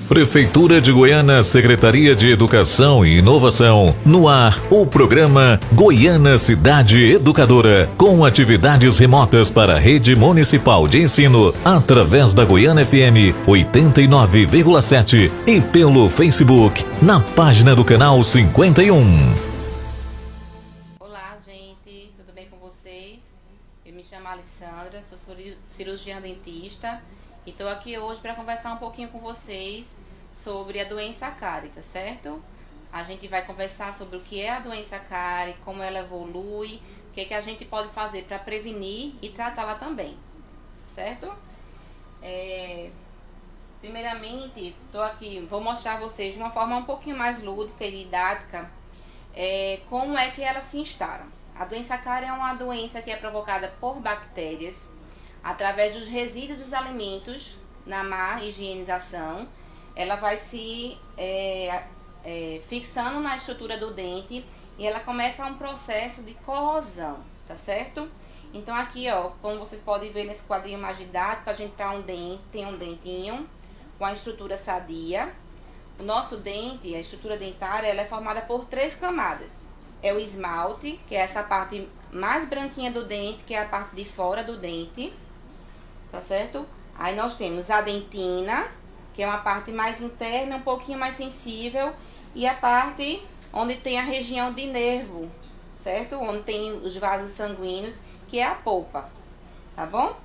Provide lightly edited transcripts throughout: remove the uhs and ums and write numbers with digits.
Prefeitura de Goiânia, Secretaria de Educação e Inovação. No ar, o programa Goiânia Cidade Educadora, com atividades remotas para a rede municipal de ensino, através da Goiânia FM 89,7 e pelo Facebook, na página do canal 51. Olá, gente, tudo bem com vocês? Eu me chamo Alessandra, sou cirurgiã dentista e estou aqui hoje para conversar um pouquinho com vocês sobre a doença cárie, tá certo? A gente vai conversar sobre o que é a doença cárie, como ela evolui, o que a gente pode fazer para prevenir e tratá-la também, certo? Primeiramente, estou aqui, vou mostrar a vocês de uma forma um pouquinho mais lúdica e didática como é que ela se instala. A doença cárie é uma doença que é provocada por bactérias através dos resíduos dos alimentos na má higienização. Ela vai se fixando na estrutura do dente e ela começa um processo de corrosão, tá certo? Então aqui, ó, como vocês podem ver nesse quadrinho mais didático, a gente tem um dentinho com a estrutura sadia. O nosso dente, a estrutura dentária, ela é formada por 3 camadas. É o esmalte, que é essa parte mais branquinha do dente, que é a parte de fora do dente, tá certo? Aí nós temos a dentina, que é uma parte mais interna, um pouquinho mais sensível, e a parte onde tem a região de nervo, certo? Onde tem os vasos sanguíneos, que é a polpa, tá bom?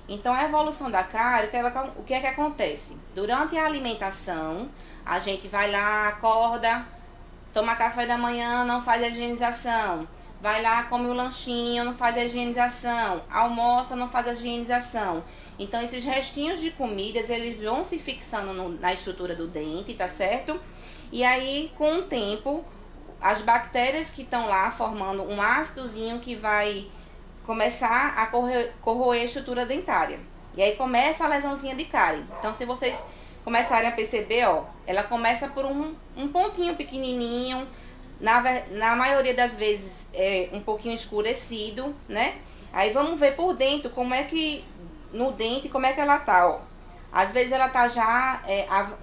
Então, a evolução da cárie, o que é que acontece? Durante a alimentação, a gente vai lá, acorda, toma café da manhã, não faz a higienização. Vai lá, come o lanchinho, não faz a higienização. Almoça, não faz a higienização. Então, esses restinhos de comidas, eles vão se fixando na estrutura do dente, tá certo? E aí, com o tempo, as bactérias que estão lá formando um ácidozinho que vai começar a corroer a estrutura dentária. E aí começa a lesãozinha de cárie. Então, se vocês começarem a perceber, ó, ela começa por um pontinho pequenininho, na maioria das vezes é um pouquinho escurecido, né? Aí vamos ver por dentro como é que, no dente, como é que ela tá, ó. Às vezes ela tá já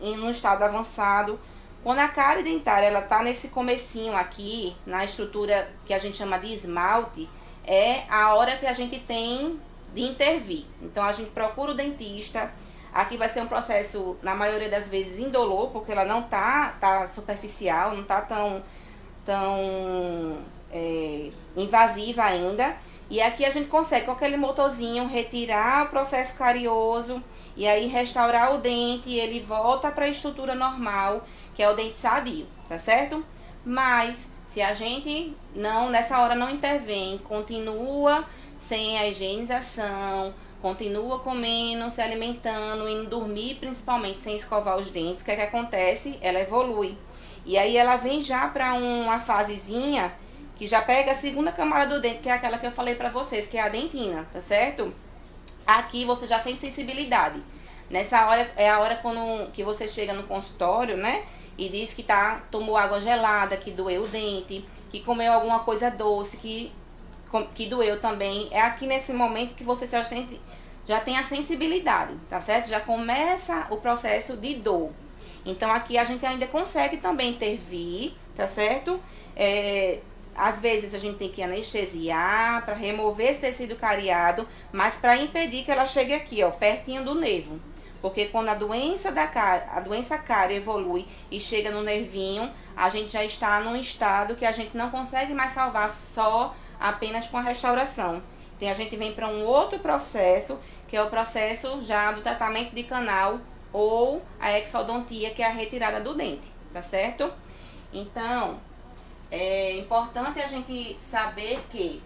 em um estado avançado. Quando a cárie dentária, ela tá nesse comecinho aqui, na estrutura que a gente chama de esmalte, é a hora que a gente tem de intervir. Então a gente procura o dentista. Aqui vai ser um processo, na maioria das vezes, indolor, porque ela não tá superficial, não tá tão invasiva ainda. E aqui a gente consegue, com aquele motorzinho, retirar o processo carioso e aí restaurar o dente e ele volta para a estrutura normal, que é o dente sadio, tá certo? Mas se a gente nessa hora não intervém, continua sem a higienização, continua comendo, se alimentando, indo dormir, principalmente sem escovar os dentes, o que é que acontece? Ela evolui. E aí ela vem já para uma fasezinha que já pega a segunda camada do dente, que é aquela que eu falei para vocês, que é a dentina, tá certo? Aqui você já sente sensibilidade. Nessa hora é a hora que você chega no consultório, né? E diz que tomou água gelada, que doeu o dente, que comeu alguma coisa doce, que doeu também. É aqui nesse momento que você já tem a sensibilidade, tá certo? Já começa o processo de dor. Então aqui a gente ainda consegue também intervir, tá certo? Às vezes a gente tem que anestesiar para remover esse tecido cariado, mas para impedir que ela chegue aqui, ó, pertinho do nervo. Porque quando a doença cárie evolui e chega no nervinho, a gente já está num estado que a gente não consegue mais salvar apenas com a restauração. Então a gente vem para um outro processo, que é o processo já do tratamento de canal ou a exodontia, que é a retirada do dente, tá certo? Então, é importante a gente saber que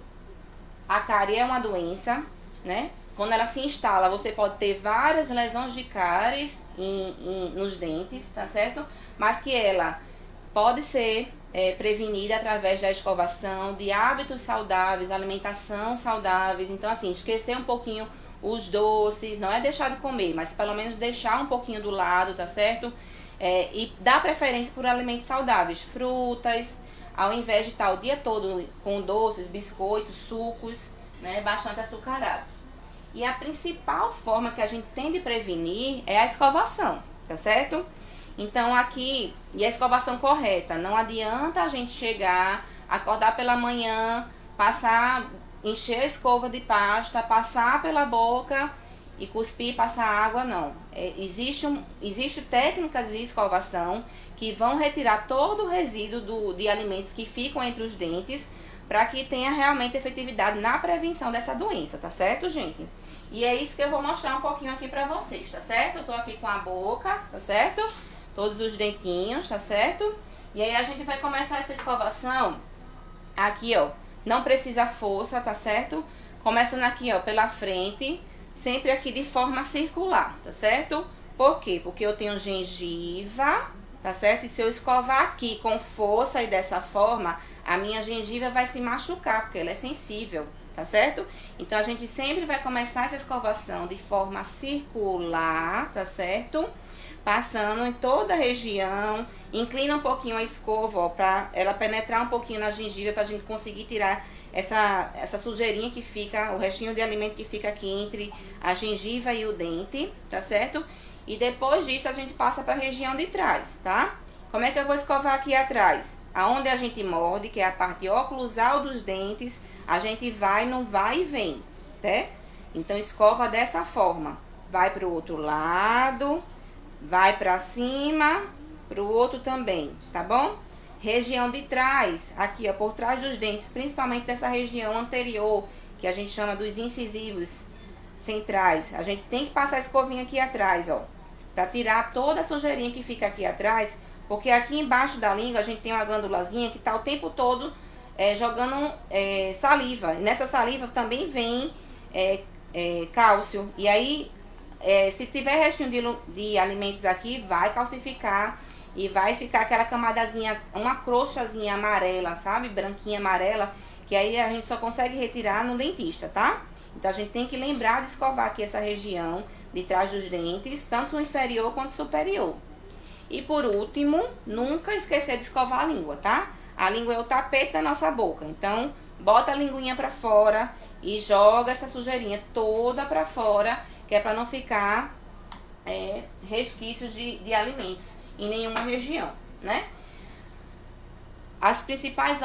a cárie é uma doença, né? Quando ela se instala, você pode ter várias lesões de cáries nos dentes, tá certo? Mas que ela pode ser prevenida através da escovação, de hábitos saudáveis, alimentação saudáveis. Então, assim, esquecer um pouquinho os doces, não é deixar de comer, mas pelo menos deixar um pouquinho do lado, tá certo? E dar preferência por alimentos saudáveis, frutas, ao invés de estar o dia todo com doces, biscoitos, sucos, né, bastante açucarados. E a principal forma que a gente tem de prevenir é a escovação, tá certo? Então aqui, e a escovação correta, não adianta a gente chegar, acordar pela manhã, passar, encher a escova de pasta, passar pela boca e cuspir e passar água, não. Existe técnicas de escovação que vão retirar todo o resíduo de alimentos que ficam entre os dentes para que tenha realmente efetividade na prevenção dessa doença, tá certo, gente? E é isso que eu vou mostrar um pouquinho aqui pra vocês, tá certo? Eu tô aqui com a boca, tá certo? Todos os dentinhos, tá certo? E aí a gente vai começar essa escovação aqui, ó. Não precisa força, tá certo? Começando aqui, ó, pela frente, sempre aqui de forma circular, tá certo? Por quê? Porque eu tenho gengiva, tá certo? E se eu escovar aqui com força e dessa forma, a minha gengiva vai se machucar, porque ela é sensível, tá certo? Então a gente sempre vai começar essa escovação de forma circular, tá certo? Passando em toda a região, inclina um pouquinho a escova, ó, pra ela penetrar um pouquinho na gengiva, pra gente conseguir tirar essa sujeirinha que fica, o restinho de alimento que fica aqui entre a gengiva e o dente, tá certo? E depois disso a gente passa pra região de trás, tá? Como é que eu vou escovar aqui atrás? Aonde a gente morde, que é a parte oclusal dos dentes, a gente vai no vai e vem, tá? Então escova dessa forma. Vai pro outro lado, vai pra cima, pro outro também, tá bom? Região de trás, aqui ó, por trás dos dentes, principalmente dessa região anterior, que a gente chama dos incisivos centrais. A gente tem que passar a escovinha aqui atrás, ó, pra tirar toda a sujeirinha que fica aqui atrás, porque aqui embaixo da língua a gente tem uma glândulazinha que tá o tempo todo jogando saliva. Nessa saliva também vem cálcio. E aí, se tiver restinho de alimentos aqui, vai calcificar e vai ficar aquela camadazinha, uma crostazinha amarela, sabe? Branquinha amarela, que aí a gente só consegue retirar no dentista, tá? Então a gente tem que lembrar de escovar aqui essa região de trás dos dentes, tanto o inferior quanto o superior. E por último, nunca esquecer de escovar a língua, tá? A língua é o tapete da nossa boca, então bota a linguinha pra fora e joga essa sujeirinha toda pra fora, que é pra não ficar resquícios de alimentos em nenhuma região, né? As principais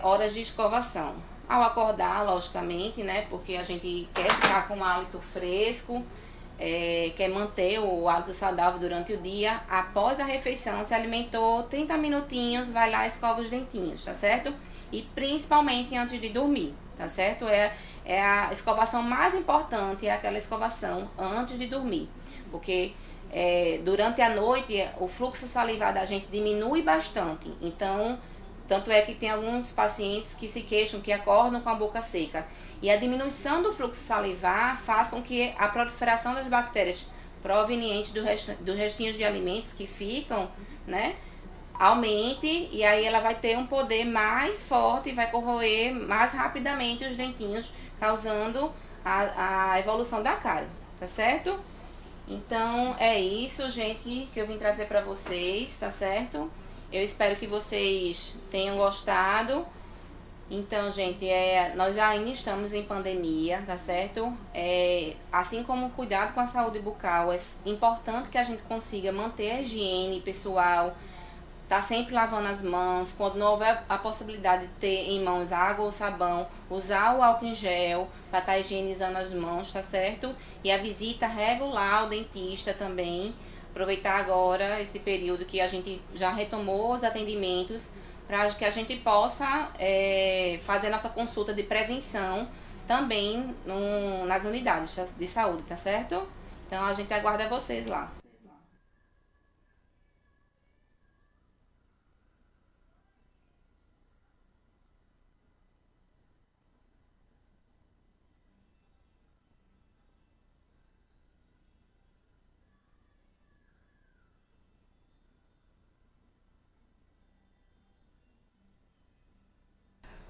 horas de escovação. Ao acordar, logicamente, né? Porque a gente quer ficar com o hálito fresco, quer manter o hálito saudável durante o dia. Após a refeição, se alimentou 30 minutinhos, vai lá e escova os dentinhos, tá certo? E principalmente antes de dormir, tá certo? É a escovação mais importante, é aquela escovação antes de dormir. Porque durante a noite o fluxo salivar da gente diminui bastante. Então, tanto é que tem alguns pacientes que se queixam, que acordam com a boca seca. E a diminuição do fluxo salivar faz com que a proliferação das bactérias provenientes dos restinhos de alimentos que ficam, né, aumente, e aí ela vai ter um poder mais forte e vai corroer mais rapidamente os dentinhos, causando a evolução da cárie, tá certo? Então é isso, gente, que eu vim trazer pra vocês, tá certo? Eu espero que vocês tenham gostado. Então, gente, nós já ainda estamos em pandemia, tá certo? Assim como o cuidado com a saúde bucal, é importante que a gente consiga manter a higiene pessoal, tá sempre lavando as mãos. Quando não houver a possibilidade de ter em mãos água ou sabão, usar o álcool em gel para estar higienizando as mãos, tá certo? E a visita regular ao dentista também. Aproveitar agora esse período que a gente já retomou os atendimentos, para que a gente possa fazer nossa consulta de prevenção também nas unidades de saúde, tá certo? Então a gente aguarda vocês lá.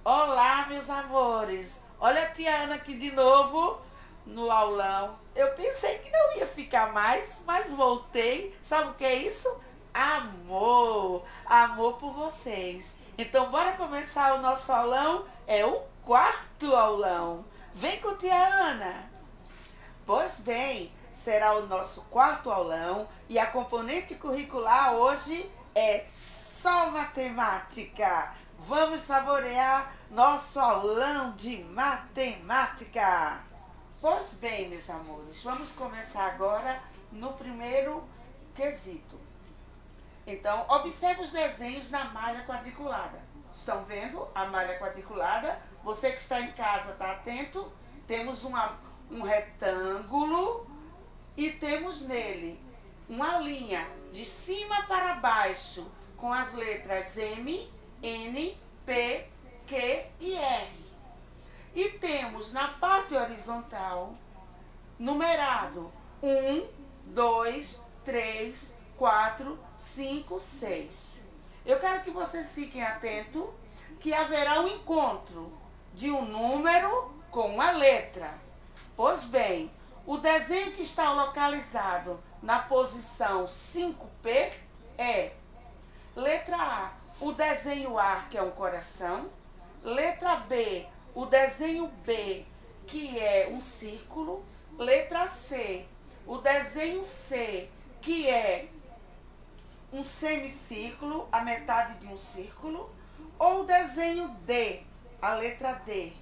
Olá, meus amores. Olha a tia Ana aqui de novo no aulão. Eu pensei que não ia ficar mais, mas voltei. Sabe o que é isso? Amor. Amor por vocês. Então, bora começar o nosso aulão? É o quarto aulão. Vem com tia Ana. Pois bem, será o nosso quarto aulão e a componente curricular hoje é só matemática. Vamos saborear nosso aulão de matemática. Pois bem, meus amores, vamos começar agora no primeiro quesito. Então, observe os desenhos na malha quadriculada. Estão vendo a malha quadriculada? Você que está em casa está atento? Temos um retângulo e temos nele uma linha de cima para baixo com as letras M, N, P, Q e R. E temos na parte horizontal numerado 1, 2, 3, 4, 5, 6. Eu quero que vocês fiquem atentos que haverá um encontro de um número com uma letra. Pois bem, o desenho que está localizado na posição 5P é letra A, o desenho A, que é um coração, letra B, o desenho B, que é um círculo, letra C, o desenho C, que é um semicírculo, a metade de um círculo, ou o desenho D, a letra D.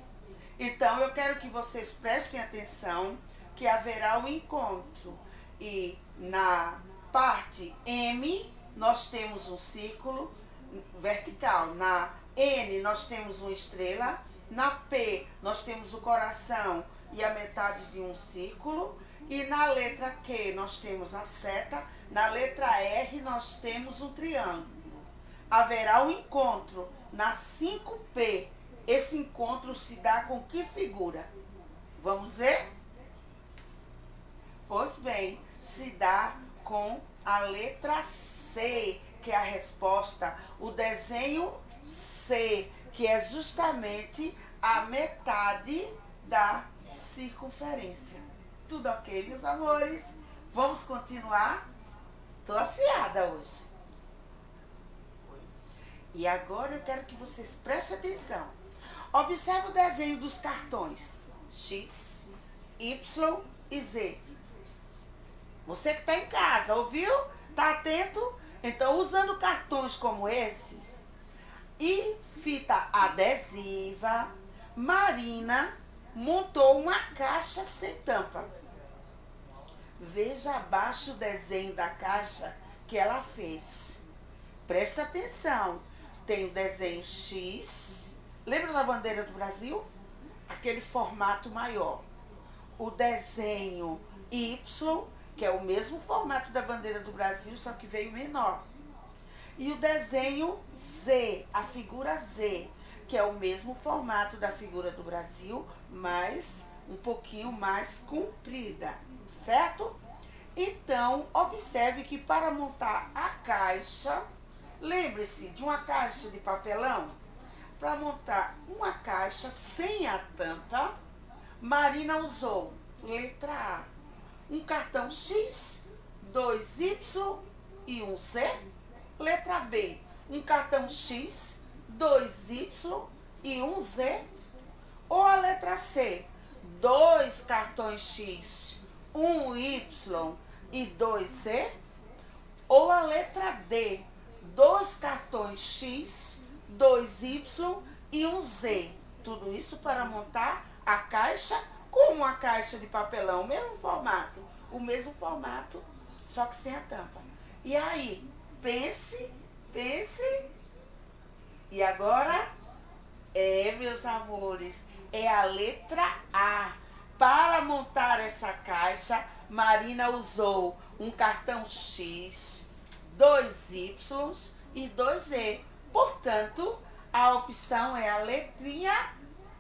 Então, eu quero que vocês prestem atenção que haverá um encontro. E na parte M, nós temos um círculo vertical. Na N, nós temos uma estrela. Na P, nós temos o coração e a metade de um círculo. E na letra Q, nós temos a seta. Na letra R, nós temos um triângulo. Haverá um encontro na 5P. Esse encontro se dá com que figura? Vamos ver? Pois bem, se dá com a letra C, que é a resposta. O desenho C, que é justamente a metade da circunferência. Tudo ok, meus amores? Vamos continuar? Estou afiada hoje. E agora eu quero que vocês prestem atenção. Observe o desenho dos cartões X, Y e Z. Você que está em casa, ouviu? Está atento? Então, usando cartões como esses e fita adesiva, Marina montou uma caixa sem tampa. Veja abaixo o desenho da caixa que ela fez. Presta atenção. Tem o desenho X. Lembra da bandeira do Brasil? Aquele formato maior. O desenho Y, que é o mesmo formato da bandeira do Brasil, só que veio menor. E o desenho Z, a figura Z, que é o mesmo formato da figura do Brasil, mas um pouquinho mais comprida, certo? Então, observe que para montar a caixa, lembre-se de uma caixa de papelão. Para montar uma caixa sem a tampa, Marina usou letra A, um cartão X, 2 Y e um Z. Letra B, um cartão X, 2 Y e um Z. Ou a letra C, 2 cartões X, 1 Y e 2 Z. Ou a letra D, 2 cartões X, 2 Y e um Z. Tudo isso para montar a caixa como uma caixa de papelão, o mesmo formato, só que sem a tampa. E aí, pense. E agora, meus amores, é a letra A. Para montar essa caixa, Marina usou um cartão X, 2 Y e 2 Z. Portanto, a opção é a letrinha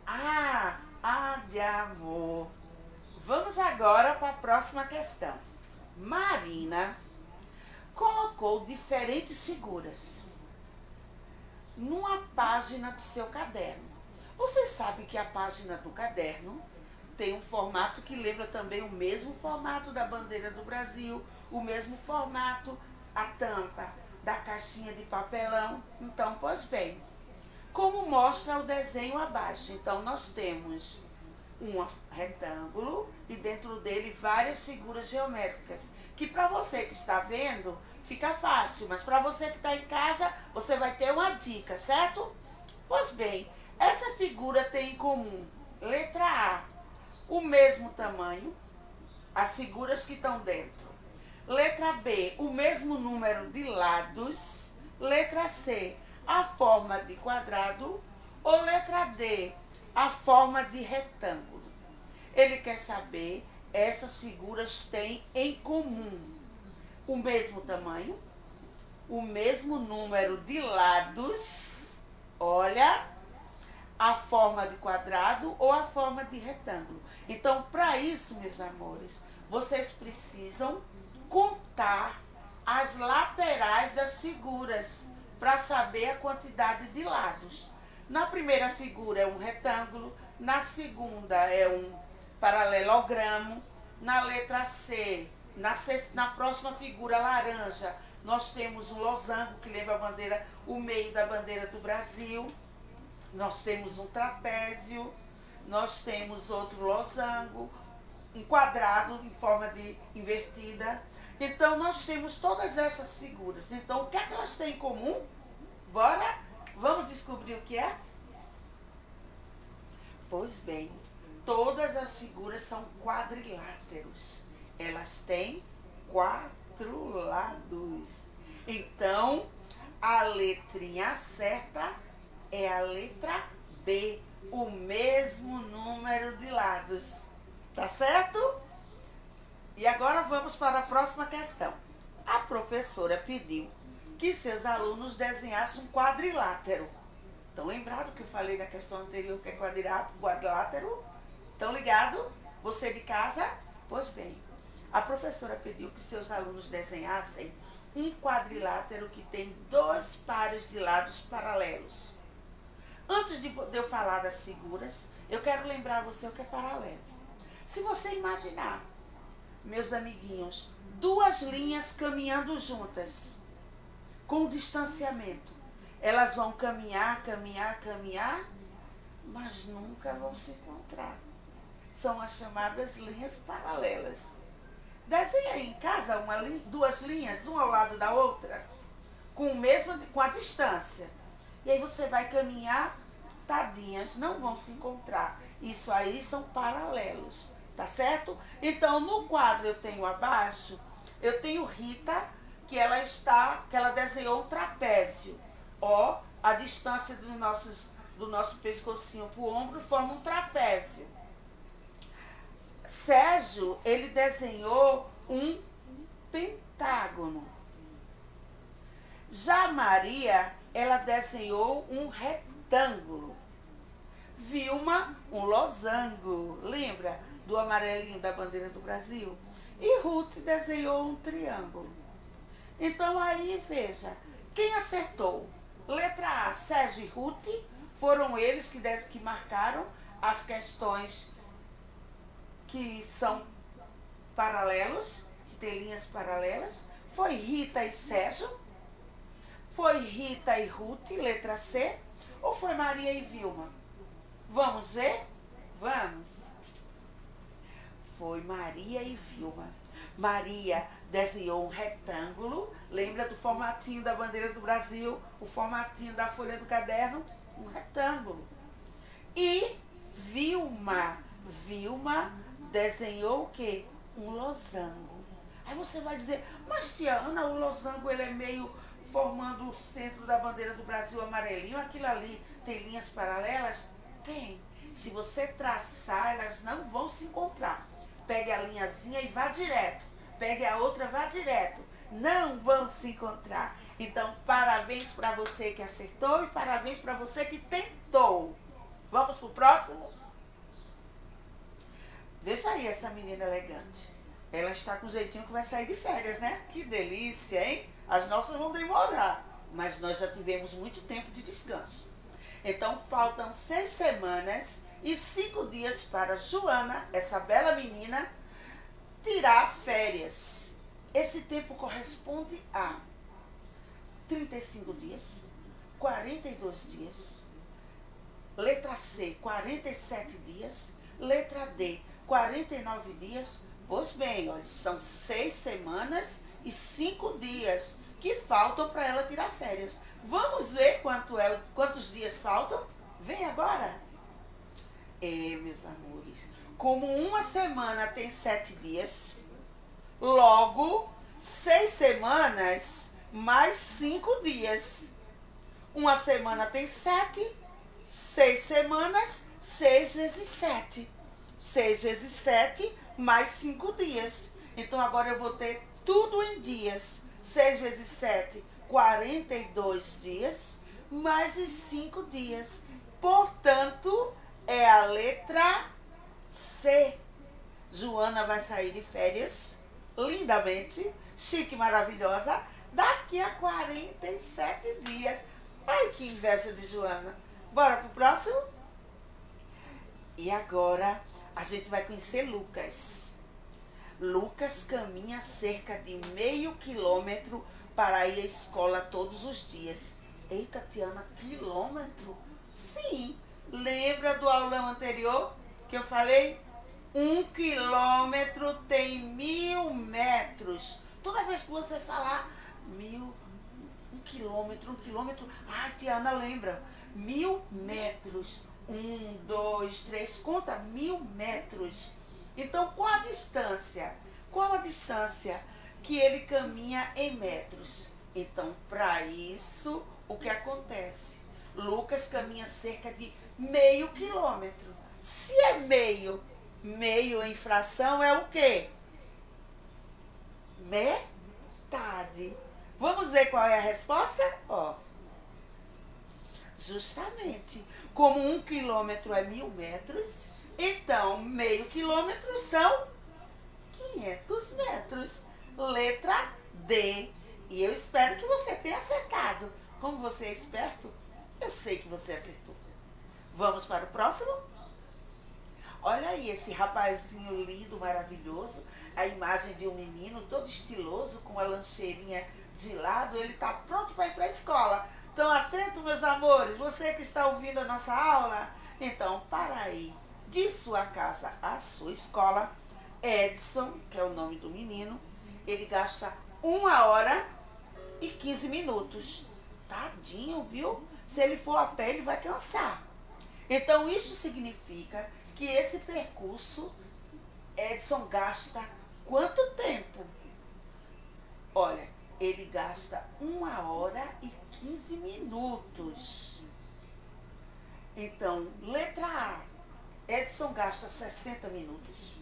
A. A de amor. Vamos agora para a próxima questão. Marina colocou diferentes figuras numa página do seu caderno. Você sabe que a página do caderno tem um formato que lembra também o mesmo formato da bandeira do Brasil, o mesmo formato, a tampa da caixinha de papelão. Então, pois bem, como mostra o desenho abaixo. Então, nós temos um retângulo e dentro dele várias figuras geométricas. Que para você que está vendo, fica fácil, mas para você que está em casa, você vai ter uma dica, certo? Pois bem, essa figura tem em comum, letra A, o mesmo tamanho, as figuras que estão dentro. Letra B, o mesmo número de lados. Letra C, a forma de quadrado. Ou letra D, a forma de retângulo. Ele quer saber, essas figuras têm em comum o mesmo tamanho, o mesmo número de lados, olha, a forma de quadrado ou a forma de retângulo. Então, para isso, meus amores, vocês precisam contar as laterais das figuras para saber a quantidade de lados. Na primeira figura é um retângulo, na segunda é um paralelogramo, na letra C, na próxima figura laranja, nós temos um losango que lembra a bandeira, o meio da bandeira do Brasil. Nós temos um trapézio, nós temos outro losango, um quadrado em forma de invertida. Então, nós temos todas essas figuras. Então, o que é que elas têm em comum? Bora? Vamos descobrir o que é? Pois bem, todas as figuras são quadriláteros. Elas têm 4 lados. Então, a letrinha certa é a letra B, o mesmo número de lados. Tá certo? E agora vamos para a próxima questão. A professora pediu que seus alunos desenhassem um quadrilátero. Estão lembrados que eu falei na questão anterior que é quadrilátero? Estão ligados? Você de casa? Pois bem, a professora pediu que seus alunos desenhassem um quadrilátero que tem 2 pares de lados paralelos. Antes de eu falar das figuras, eu quero lembrar você o que é paralelo. Se você imaginar, meus amiguinhos, 2 linhas caminhando juntas, com distanciamento, elas vão caminhar, mas nunca vão se encontrar. São as chamadas linhas paralelas. Desenha aí em casa 2 linhas, uma ao lado da outra, com a distância. E aí você vai caminhar, tadinhas, não vão se encontrar. Isso aí são paralelos, tá certo? Então, no quadro eu tenho abaixo, eu tenho Rita, que ela desenhou um trapézio. Ó, a distância do nosso pescocinho para o ombro forma um trapézio. Sérgio, ele desenhou um pentágono. Já Maria, ela desenhou um retângulo. Vilma, um losango. Lembra do amarelinho da bandeira do Brasil? E Ruth desenhou um triângulo. Então aí, veja, quem acertou? Letra A, Sérgio e Ruth, foram eles que marcaram as questões que são paralelos, que tem linhas paralelas. Foi Rita e Sérgio? Foi Rita e Ruth, letra C? Ou foi Maria e Vilma? Vamos ver? Vamos. Foi Maria e Vilma. Maria desenhou um retângulo, lembra do formatinho da bandeira do Brasil, o formatinho da folha do caderno? Um retângulo. E Vilma desenhou o quê? Um losango. Aí você vai dizer, mas tia Ana, o losango ele é meio formando o centro da bandeira do Brasil amarelinho, aquilo ali tem linhas paralelas? Tem. Se você traçar, elas não vão se encontrar. Pegue a linhazinha e vá direto. Pegue a outra, vá direto. Não vão se encontrar. Então, parabéns para você que acertou e parabéns para você que tentou. Vamos pro próximo? Veja aí essa menina elegante. Ela está com o jeitinho que vai sair de férias, né? Que delícia, hein? As nossas vão demorar, mas nós já tivemos muito tempo de descanso. Então, faltam 6 semanas e 5 dias para Joana, essa bela menina, tirar férias. Esse tempo corresponde a 35 dias, 42 dias, letra C, 47 dias, Letra D, 49 dias. Pois bem, olha, são 6 semanas e 5 dias que faltam para ela tirar férias. Vamos ver quantos dias faltam? Vem agora. Meus amores, como uma semana tem 7 dias, logo 6 semanas mais 5 dias. Uma semana tem 7, 6 semanas, 6 vezes 7. 6 vezes 7 mais 5 dias. Então agora eu vou ter tudo em dias. 6 vezes 7, 42 dias, mais os 5 dias. Portanto, é a letra C. Joana vai sair de férias, lindamente, chique, maravilhosa, daqui a 47 dias. Ai, que inveja de Joana. Bora pro próximo? E agora a gente vai conhecer Lucas. Lucas caminha cerca de meio quilômetro para ir à escola todos os dias. Eita, Tiana, quilômetro? Sim. Lembra do aulão anterior que eu falei? 1 quilômetro tem 1000 metros. Toda vez que você falar 1000, 1 quilômetro, ai, Tiana, lembra? 1000 metros. 1, 2, 3, conta 1000 metros. Então, qual a distância? Qual a distância que ele caminha em metros? Então, para isso, o que acontece? Lucas caminha cerca de meio quilômetro. Se é meio em fração é o quê? Metade. Vamos ver qual é a resposta? Ó. Justamente, como 1 quilômetro é 1000 metros, então meio quilômetro são 500 metros. Letra D. E eu espero que você tenha acertado. Como você é esperto, eu sei que você acertou. Vamos para o próximo? Olha aí esse rapazinho lindo, maravilhoso. A imagem de um menino todo estiloso, com a lancheirinha de lado. Ele está pronto para ir para a escola. Estão atentos, meus amores? Você que está ouvindo a nossa aula? Então, para aí, de sua casa à sua escola, Edson, que é o nome do menino, ele gasta 1 hora e 15 minutos. Tadinho, viu? Se ele for a pé, ele vai cansar. Então, isso significa que esse percurso, Edson gasta quanto tempo? Olha, ele gasta 1 hora e 15 minutos. Então, letra A, Edson gasta 60 minutos.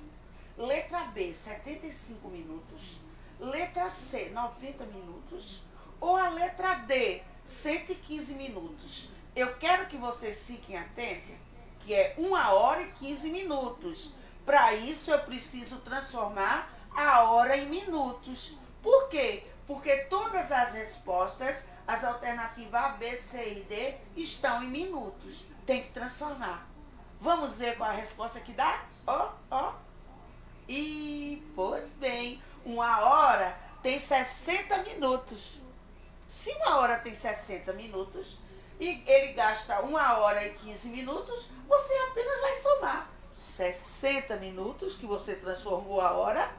Letra B, 75 minutos. Letra C, 90 minutos. Ou a letra D, 115 minutos. Eu quero que vocês fiquem atentos, que é 1 hora e 15 minutos. Para isso, eu preciso transformar a hora em minutos. Por quê? Porque todas as respostas, as alternativas A, B, C e D, estão em minutos. Tem que transformar. Vamos ver qual a resposta que dá? Ó. E, pois bem, 1 hora tem 60 minutos. Se 1 hora tem 60 minutos e ele gasta 1 hora e 15 minutos, você apenas vai somar 60 minutos, que você transformou a hora,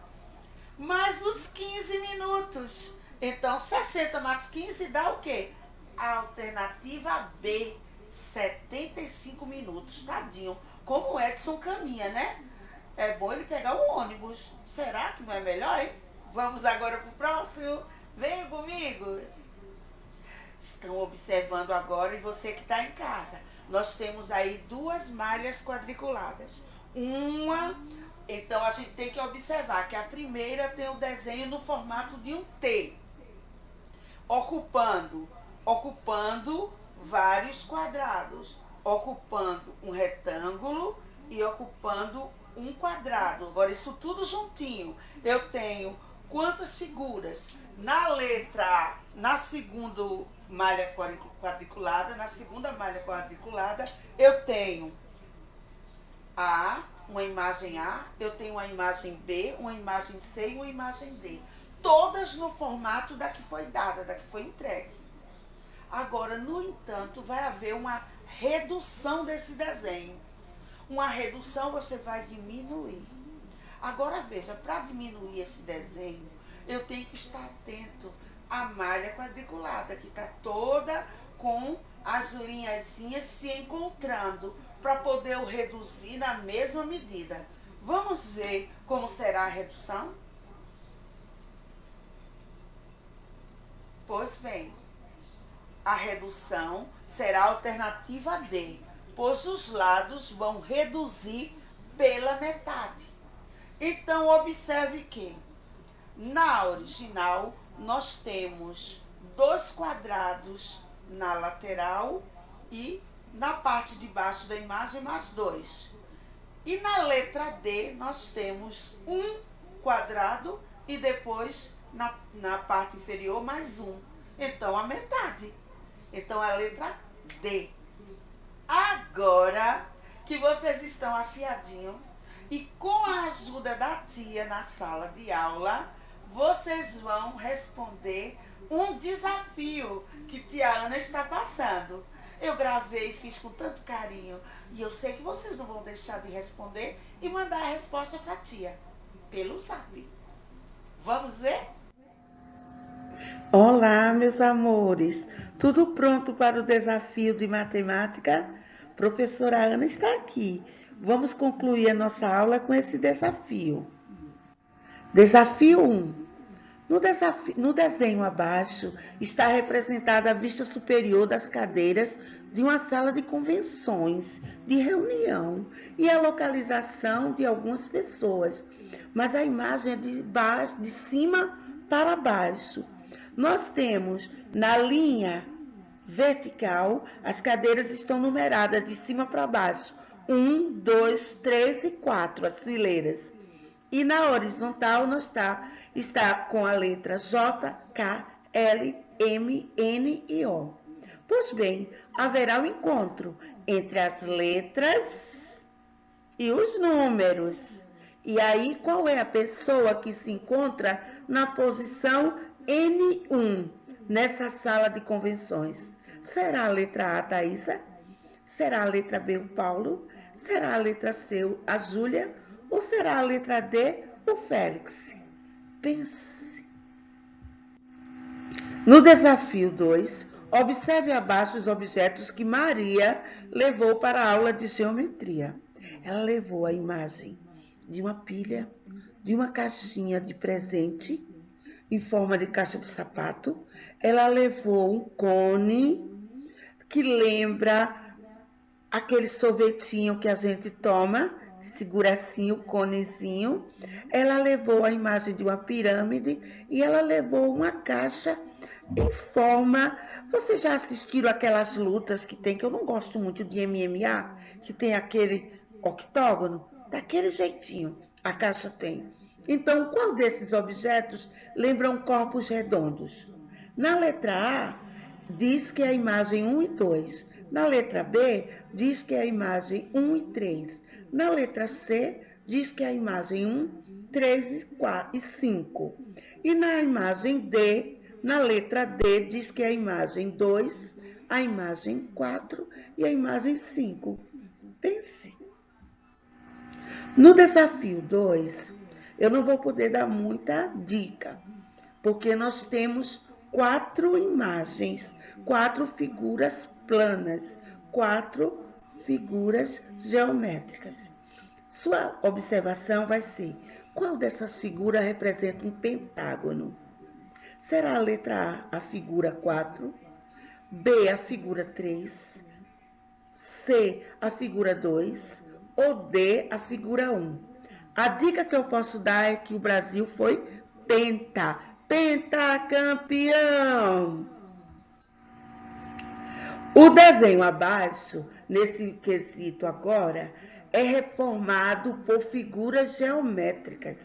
mais os 15 minutos. Então, 60 mais 15 dá o quê? A alternativa B, 75 minutos. Tadinho. Como o Edson caminha, né? É bom ele pegar o ônibus. Será que não é melhor, hein? Vamos agora para o próximo. Venha comigo. Estão observando agora, e você que está em casa. Nós temos aí 2 malhas quadriculadas. Então a gente tem que observar que a primeira tem o desenho no formato de um T. Ocupando vários quadrados, ocupando um retângulo e ocupando um quadrado. Agora, isso tudo juntinho. Eu tenho quantas figuras? Na letra A, na segunda malha quadriculada, eu tenho uma imagem A, eu tenho uma imagem B, uma imagem C e uma imagem D. Todas no formato da que foi dada, da que foi entregue. Agora, no entanto, vai haver uma redução desse desenho. uma redução você vai diminuir. Agora veja, para diminuir esse desenho, eu tenho que estar atento à malha quadriculada, que está toda com as linhazinhas se encontrando, para poder eu reduzir na mesma medida. Vamos ver como será a redução? Pois bem, a redução será a alternativa D, pois os lados vão reduzir pela metade. Então, observe que na original nós temos 2 quadrados na lateral e na parte de baixo da imagem mais 2. E na letra D nós temos 1 quadrado e depois na parte inferior mais 1. Então, a metade. Então, a letra D. Agora que vocês estão afiadinhos e com a ajuda da tia na sala de aula, vocês vão responder um desafio que tia Ana está passando. Eu gravei e fiz com tanto carinho e eu sei que vocês não vão deixar de responder e mandar a resposta para a tia pelo zap. Vamos ver? Olá, meus amores. Tudo pronto para o desafio de matemática? Professora Ana está aqui. Vamos concluir a nossa aula com esse desafio. Desafio 1. No desenho abaixo está representada a vista superior das cadeiras de uma sala de convenções, de reunião e a localização de algumas pessoas. Mas a imagem é de cima para baixo. Nós temos na linha vertical, as cadeiras estão numeradas de cima para baixo. 1, 2, 3 e 4, as fileiras. E na horizontal está com a letra J, K, L, M, N e O. Pois bem, haverá um encontro entre as letras e os números. E aí, qual é a pessoa que se encontra na posição N1 nessa sala de convenções? Será a letra A, Thaisa? Será a letra B, o Paulo? Será a letra C, a Júlia? Ou será a letra D, o Félix? Pense. No desafio 2, observe abaixo os objetos que Maria levou para a aula de geometria. Ela levou a imagem de uma pilha, de uma caixinha de presente em forma de caixa de sapato. Ela levou um cone que lembra aquele sorvetinho que a gente toma, segura assim o conezinho. Ela levou a imagem de uma pirâmide e ela levou uma caixa em forma... Vocês já assistiram aquelas lutas que tem, que eu não gosto muito de MMA, que tem aquele octógono? Daquele jeitinho a caixa tem. Então, qual desses objetos lembram corpos redondos? Na letra A, diz que é a imagem 1 e 2. Na letra B, diz que é a imagem 1 e 3. Na letra C, diz que é a imagem 1, 3 e 5. E na imagem D, na letra D, diz que é a imagem 2, a imagem 4 e a imagem 5. Pense. No desafio 2, eu não vou poder dar muita dica, porque nós temos 4 imagens, 4 figuras planas, 4 figuras geométricas. Sua observação vai ser: qual dessas figuras representa um pentágono? Será a letra A, a figura 4, B, a figura 3, C, a figura 2 ou D, a figura 1? A dica que eu posso dar é que o Brasil foi pentacampeão. O desenho abaixo, nesse quesito agora, é reformado por figuras geométricas.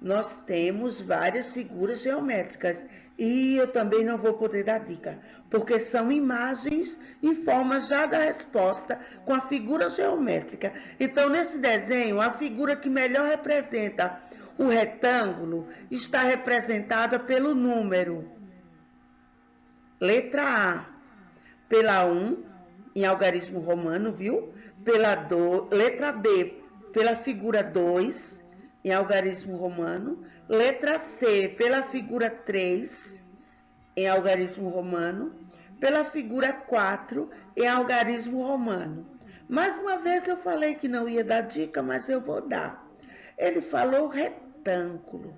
Nós temos várias figuras geométricas e eu também não vou poder dar dica, porque são imagens em forma já da resposta com a figura geométrica. Então, nesse desenho, a figura que melhor representa o retângulo está representada pelo número. Letra A, pela 1, em algarismo romano, viu? Letra B, pela figura 2, em algarismo romano. Letra C, pela figura 3, em algarismo romano. Pela figura 4, em algarismo romano. Mais uma vez eu falei que não ia dar dica, mas eu vou dar. Ele falou retângulo.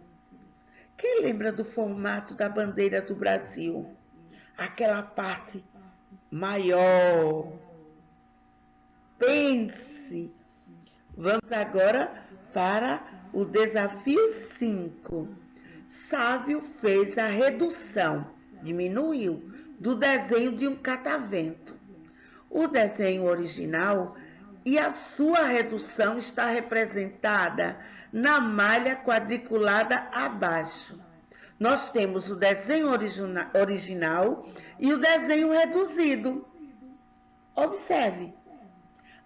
Quem lembra do formato da bandeira do Brasil? Aquela parte maior. Pense. Vamos agora para o desafio 5. Sávio fez a redução, diminuiu, do desenho de um catavento. O desenho original e a sua redução está representada na malha quadriculada abaixo. Nós temos o desenho original e o desenho reduzido. Observe.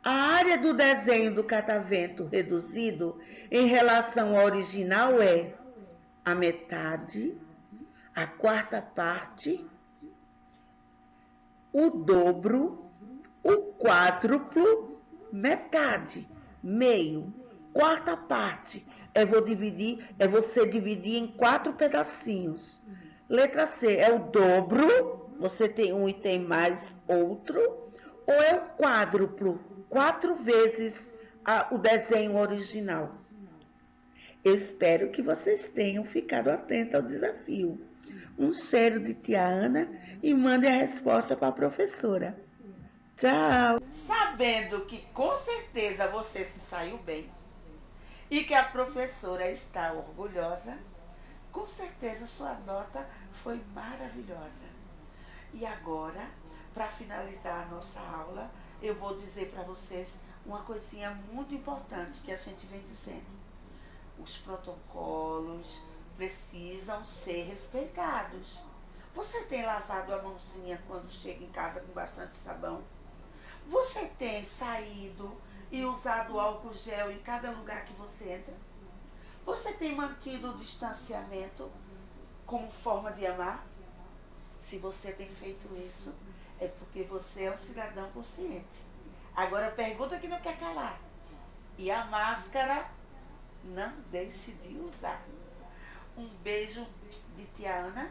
A área do desenho do catavento reduzido em relação ao original é a metade, a quarta parte, o dobro, o quádruplo, metade, meio, quarta parte. Você dividir em 4 pedacinhos. Letra C é o dobro, você tem um e tem mais outro, ou é o quádruplo, 4 vezes o desenho original. Eu espero que vocês tenham ficado atentos ao desafio. Um cheiro de tia Ana e mande a resposta para a professora. Tchau! Sabendo que com certeza você se saiu bem e que a professora está orgulhosa, com certeza sua nota foi maravilhosa. E agora, para finalizar a nossa aula, eu vou dizer para vocês uma coisinha muito importante que a gente vem dizendo. Os protocolos precisam ser respeitados. Você tem lavado a mãozinha quando chega em casa com bastante sabão? Você tem saído e usado álcool gel em cada lugar que você entra? Você tem mantido o distanciamento como forma de amar? Se você tem feito isso, é porque você é um cidadão consciente. Agora pergunta que não quer calar. E a máscara, não deixe de usar. Um beijo de tia Ana,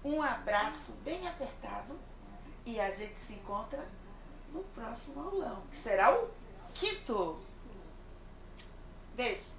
um abraço bem apertado e a gente se encontra no próximo aulão, que será o 5º. Beijo!